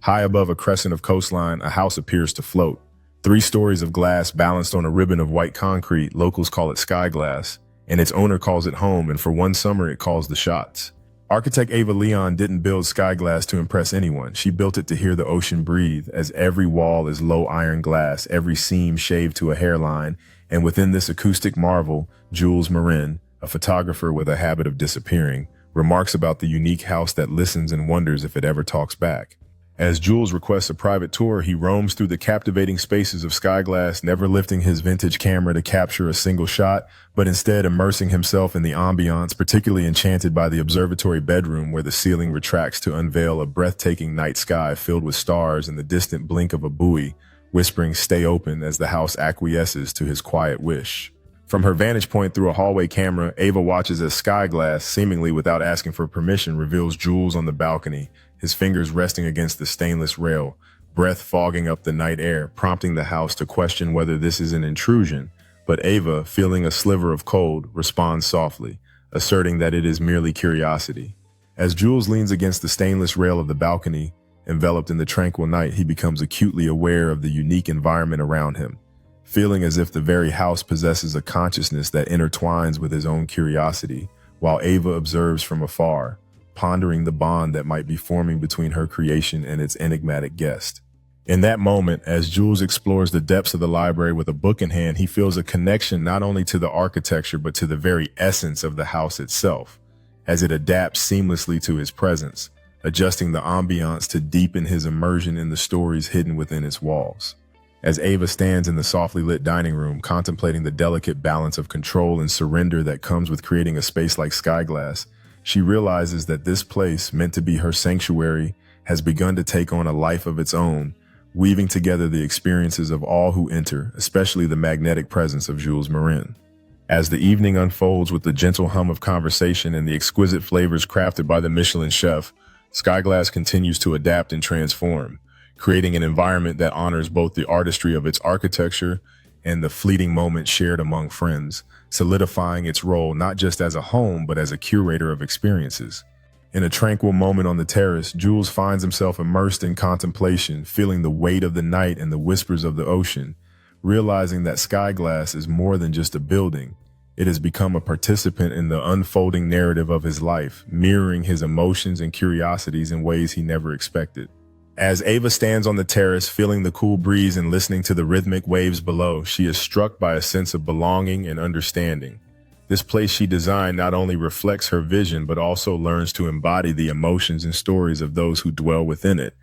High above a crescent of coastline, a house appears to float. 3 stories of glass balanced on a ribbon of white concrete, locals call it Skyglass, and its owner calls it home, and for one summer it calls the shots. Architect Ava Leon didn't build Skyglass to impress anyone. She built it to hear the ocean breathe, as every wall is low iron glass, every seam shaved to a hairline, and within this acoustic marvel, Jules Marin, a photographer with a habit of disappearing, remarks about the unique house that listens and wonders if it ever talks back. As Jules requests a private tour, he roams through the captivating spaces of Skyglass, never lifting his vintage camera to capture a single shot, but instead immersing himself in the ambiance, particularly enchanted by the observatory bedroom where the ceiling retracts to unveil a breathtaking night sky filled with stars and the distant blink of a buoy, whispering "stay open" as the house acquiesces to his quiet wish. From her vantage point through a hallway camera, Ava watches as Skyglass, seemingly without asking for permission, reveals Jules on the balcony, his fingers resting against the stainless rail, breath fogging up the night air, prompting the house to question whether this is an intrusion. But Ava, feeling a sliver of cold, responds softly, asserting that it is merely curiosity. As Jules leans against the stainless rail of the balcony, enveloped in the tranquil night, he becomes acutely aware of the unique environment around him, feeling as if the very house possesses a consciousness that intertwines with his own curiosity, while Ava observes from afar, pondering the bond that might be forming between her creation and its enigmatic guest. In that moment, as Jules explores the depths of the library with a book in hand, he feels a connection not only to the architecture but to the very essence of the house itself, as it adapts seamlessly to his presence, adjusting the ambiance to deepen his immersion in the stories hidden within its walls. As Ava stands in the softly lit dining room, contemplating the delicate balance of control and surrender that comes with creating a space like Skyglass, she realizes that this place, meant to be her sanctuary, has begun to take on a life of its own, weaving together the experiences of all who enter, especially the magnetic presence of Jules Marin. As the evening unfolds with the gentle hum of conversation and the exquisite flavors crafted by the Michelin chef, Skyglass continues to adapt and transform, creating an environment that honors both the artistry of its architecture and the fleeting moments shared among friends, solidifying its role not just as a home but as a curator of experiences. In a tranquil moment on the terrace, Jules finds himself immersed in contemplation, feeling the weight of the night and the whispers of the ocean, realizing that Skyglass is more than just a building. It has become a participant in the unfolding narrative of his life, mirroring his emotions and curiosities in ways he never expected. As Ava stands on the terrace, feeling the cool breeze and listening to the rhythmic waves below, she is struck by a sense of belonging and understanding. This place she designed not only reflects her vision, but also learns to embody the emotions and stories of those who dwell within it,